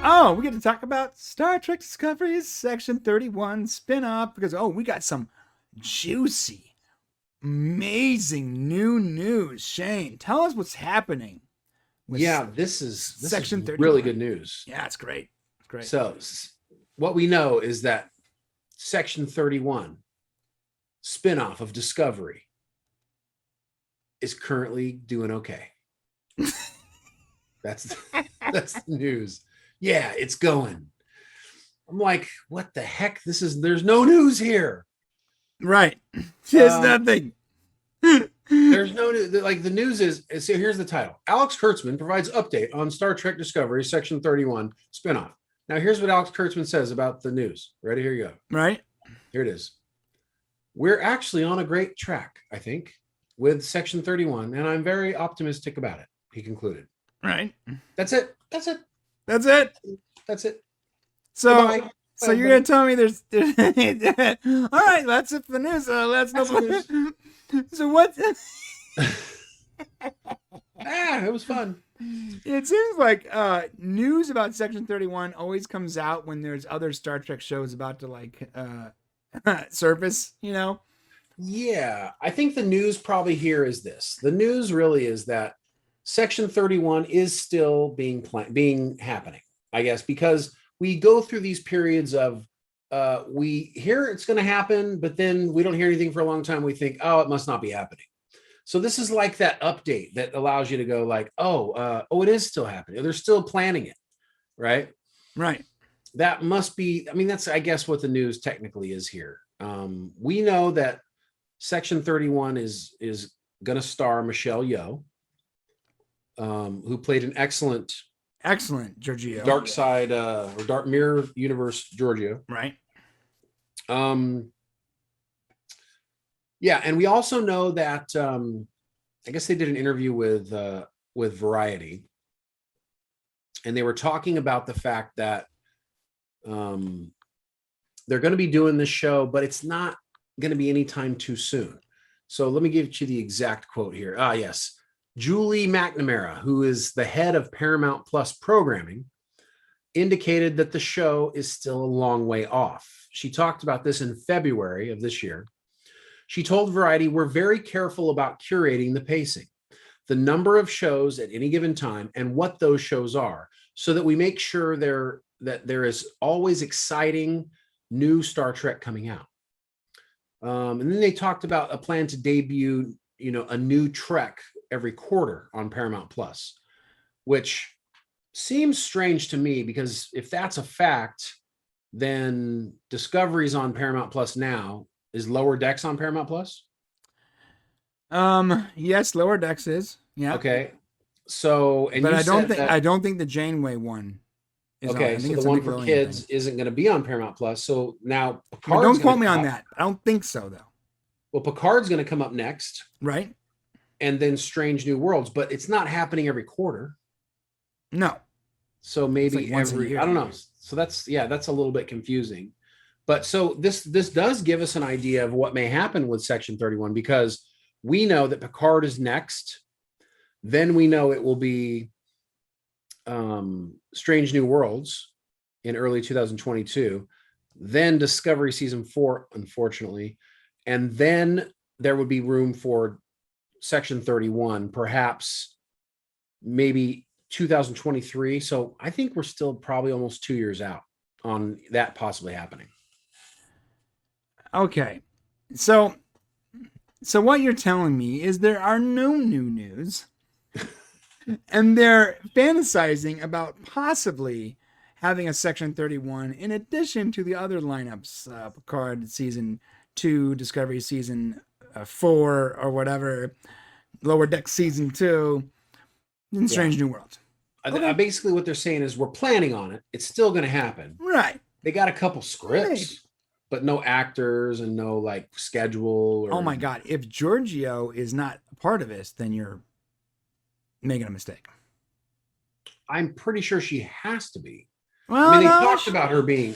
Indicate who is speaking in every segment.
Speaker 1: Oh, we get to talk about Star Trek Discovery's Section 31 spin-off because, we got some juicy, amazing new news. Shane, tell us what's happening with
Speaker 2: Yeah, this is
Speaker 1: Section
Speaker 2: really
Speaker 1: 31.
Speaker 2: good news.
Speaker 1: Yeah, it's great. It's great.
Speaker 2: So, what we know is that Section 31 spinoff of Discovery is currently doing okay. That's that's the news. Yeah, it's going. I'm like, what the heck? There's no news here.
Speaker 1: Right. There's
Speaker 2: Um,
Speaker 1: nothing.
Speaker 2: there's no news. Like the news is so here's the title. Alex Kurtzman provides update on Star Trek Discovery Section 31 spinoff. Now here's what Alex Kurtzman says about the news. Ready? Here you go.
Speaker 1: Right.
Speaker 2: Here it is. We're actually on a great track, I think, with Section 31, and I'm very optimistic about it, he concluded.
Speaker 1: Right.
Speaker 2: That's it. That's it.
Speaker 1: That's it.
Speaker 2: That's it.
Speaker 1: So,
Speaker 2: Goodbye.
Speaker 1: so you're gonna tell me there's all right? That's it for the news. Let's know. So what?
Speaker 2: It was fun.
Speaker 1: It seems like news about Section 31 always comes out when there's other Star Trek shows about to surface.
Speaker 2: Yeah, I think the news probably here is this. The news really is that Section 31 is still being happening, I guess, because we go through these periods of we hear it's going to happen, but then we don't hear anything for a long time. We think, oh, it must not be happening. So this is like that update that allows you to go like, it is still happening. They're still planning it, right?
Speaker 1: Right.
Speaker 2: That must be. I mean, that's I guess what the news technically is here. We know that Section 31 is going to star Michelle Yeoh, who played an excellent
Speaker 1: Giorgio.
Speaker 2: Dark Side or Dark Mirror Universe Giorgio.
Speaker 1: Right.
Speaker 2: Yeah, and we also know that I guess they did an interview with Variety, and they were talking about the fact that they're going to be doing this show, but it's not going to be anytime too soon. So let me give you the exact quote here. Yes. Julie McNamara, who is the head of Paramount Plus programming, indicated that the show is still a long way off. She talked about this in February of this year. She told Variety, "We're very careful about curating the pacing, the number of shows at any given time, and what those shows are, so that we make sure that there is always exciting new Star Trek coming out." And then they talked about a plan to debut, a new Trek every quarter on Paramount Plus, which seems strange to me because if that's a fact, then Discovery's on Paramount Plus now. Is Lower Decks on Paramount Plus?
Speaker 1: Yes, Lower Decks is. Yeah.
Speaker 2: Okay. So,
Speaker 1: but I don't think the Janeway one is
Speaker 2: okay.
Speaker 1: On.
Speaker 2: So the one for kids isn't going to be on Paramount Plus. So now
Speaker 1: don't quote me on that. I don't think so though.
Speaker 2: Well, Picard's going to come up next.
Speaker 1: Right.
Speaker 2: And then Strange New Worlds, but it's not happening every quarter.
Speaker 1: No.
Speaker 2: So maybe
Speaker 1: like once a year.
Speaker 2: I don't know. So that's a little bit confusing. But so this does give us an idea of what may happen with Section 31, because we know that Picard is next. Then we know it will be Strange New Worlds in early 2022. Then Discovery Season 4, unfortunately. And then there would be room for Section 31, perhaps maybe 2023. So I think we're still probably almost 2 years out on that possibly happening.
Speaker 1: Okay. So what you're telling me is there are no new news and they're fantasizing about possibly having a Section 31 in addition to the other lineups, Picard Season 2, Discovery Season 4 or whatever, Lower Deck Season 2, and Strange New Worlds.
Speaker 2: Okay. Basically what they're saying is we're planning on it. It's still going to happen.
Speaker 1: Right.
Speaker 2: They got a couple scripts, but no actors and no schedule.
Speaker 1: Oh my God. If Giorgio is not a part of this, then you're making a mistake.
Speaker 2: I'm pretty sure she has to be.
Speaker 1: Well,
Speaker 2: they talked about her being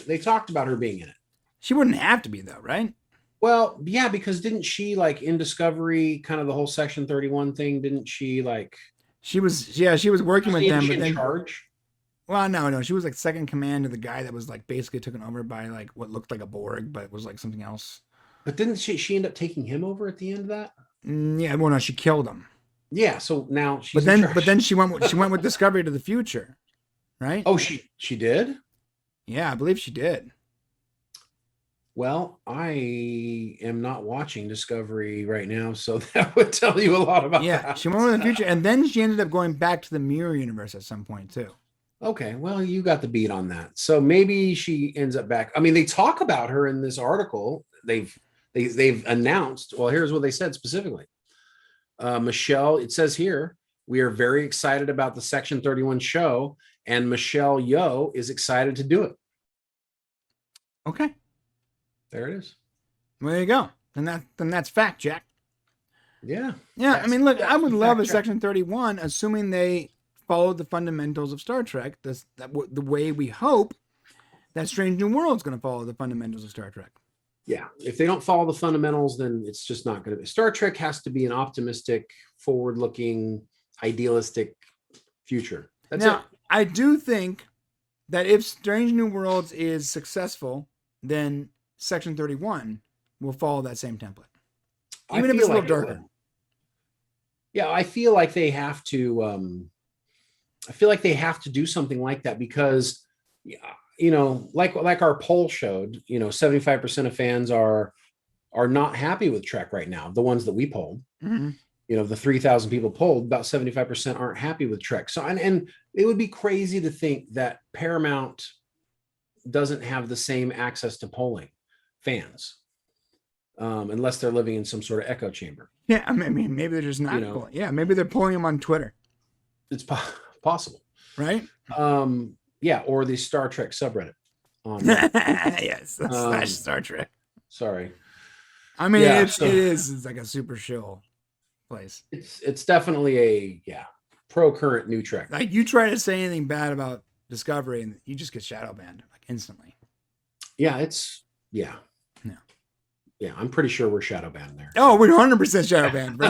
Speaker 2: in it.
Speaker 1: She wouldn't have to be though, right?
Speaker 2: Well, yeah, because didn't she in Discovery, kind of the whole Section 31 thing? Didn't she
Speaker 1: She was working with them, but
Speaker 2: in charge.
Speaker 1: Well, no, she was like second command to the guy that was like basically taken over by like what looked like a Borg, but was like something else.
Speaker 2: But didn't she end up taking him over at the end of that?
Speaker 1: Yeah, well, no, she killed him.
Speaker 2: Yeah, so now she's
Speaker 1: but then she went with Discovery to the future, right?
Speaker 2: Oh, she did?
Speaker 1: Yeah, I believe she did.
Speaker 2: Well, I am not watching Discovery right now, so that would tell you a lot about that.
Speaker 1: Yeah, she went with the future, and then she ended up going back to the mirror universe at some point too.
Speaker 2: Okay, well, you got the beat on that. So maybe she ends up back. I mean, they talk about her in this article. They've announced. Well, here's what they said specifically. Michelle, it says here, we are very excited about the Section 31 show, and Michelle Yeoh is excited to do it.
Speaker 1: Okay,
Speaker 2: there it is.
Speaker 1: Well, there you go. Then that's fact, Jack.
Speaker 2: Yeah.
Speaker 1: I mean, look, I would love a Section 31, assuming they followed the fundamentals of Star Trek. The way we hope that Strange New World is going to follow the fundamentals of Star Trek.
Speaker 2: Yeah, if they don't follow the fundamentals, then it's just not going to be. Star Trek has to be an optimistic, forward-looking, idealistic future. That's it.
Speaker 1: I do think that if Strange New Worlds is successful, then Section 31 will follow that same template, even if it's a little darker.
Speaker 2: Yeah, I feel like they have to. I feel like they have to do something like that because, like our poll showed, 75% of fans are not happy with Trek right now. The ones that we polled, the 3,000 people polled, about 75% aren't happy with Trek. So, and it would be crazy to think that Paramount doesn't have the same access to polling fans, unless they're living in some sort of echo chamber.
Speaker 1: Yeah, I mean, maybe they're just not. Yeah, maybe they're polling them on Twitter.
Speaker 2: It's possible,
Speaker 1: right?
Speaker 2: Yeah, or the Star Trek subreddit.
Speaker 1: Yes, / Star Trek.
Speaker 2: Sorry.
Speaker 1: I mean, it is. It's like a super chill place.
Speaker 2: It's definitely a pro current new Trek.
Speaker 1: Like you try to say anything bad about Discovery, and you just get shadow banned like instantly.
Speaker 2: Yeah, yeah. I'm pretty sure we're shadow banned there.
Speaker 1: Oh, we're 100% shadow banned, bro.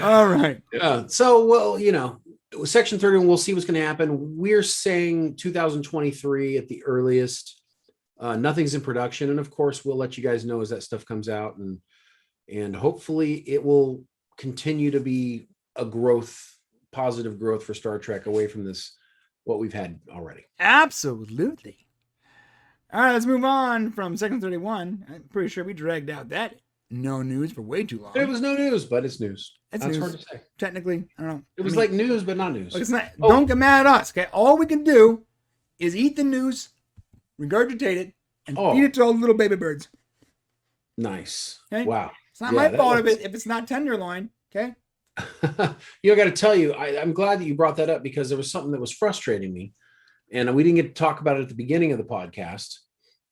Speaker 1: All right.
Speaker 2: Yeah. So, well, Section 31, we'll see what's going to happen. We're saying 2023 at the earliest. Nothing's in production, and of course, we'll let you guys know as that stuff comes out, and hopefully, it will continue to be a positive growth for Star Trek away from what we've had already.
Speaker 1: Absolutely. All right, let's move on from Section 31. I'm pretty sure we dragged out that no news for way too long.
Speaker 2: It was no news, but it's news. That's news. Hard to say.
Speaker 1: Technically, I don't know.
Speaker 2: It was like news, but not news.
Speaker 1: It's not. Don't get mad at us, okay? All we can do is eat the news, regurgitate it, and feed it to all the little baby birds.
Speaker 2: Nice.
Speaker 1: Okay?
Speaker 2: Wow.
Speaker 1: It's not my fault if it's not tenderloin, okay?
Speaker 2: I got to tell you, I'm glad that you brought that up because there was something that was frustrating me, and we didn't get to talk about it at the beginning of the podcast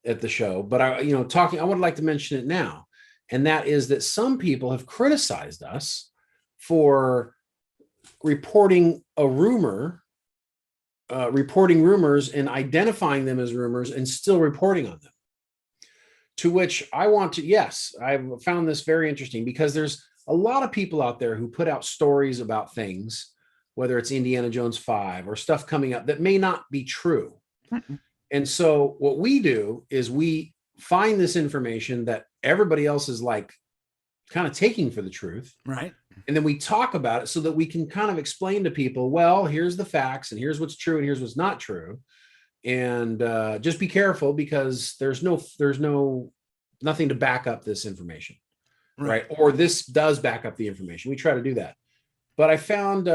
Speaker 2: at the show, but I would like to mention it now, and that is that some people have criticized us for reporting rumors and identifying them as rumors and still reporting on them. To which I found this very interesting because there's a lot of people out there who put out stories about things, whether it's Indiana Jones 5 or stuff coming up that may not be true. And so what we do is we find this information that everybody else is like kind of taking for the truth.
Speaker 1: Right.
Speaker 2: And then we talk about it so that we can kind of explain to people, well, here's the facts and here's what's true and here's what's not true. And just be careful because there's nothing to back up this information. Right. Or this does back up the information. We try to do that. But I found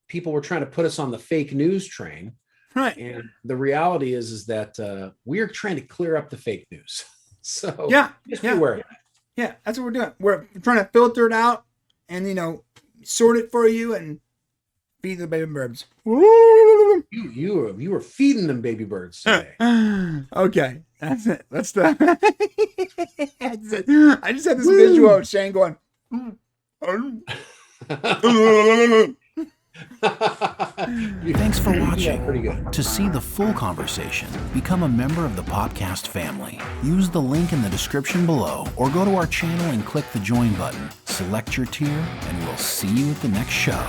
Speaker 2: people were trying to put us on the fake news train.
Speaker 1: Right.
Speaker 2: And the reality is that we're trying to clear up the fake news. So just be aware of that.
Speaker 1: Yeah, that's what we're doing. We're trying to filter it out and, sort it for you and feed the baby birds.
Speaker 2: You were feeding them baby birds today.
Speaker 1: Okay, that's it. That's it. I just had this visual of Shane going.
Speaker 3: Thanks for watching. Pretty good. To see the full conversation, become a member of the Popcast family. Use the link in the description below or go to our channel and click the join button. Select your tier and we'll see you at the next show.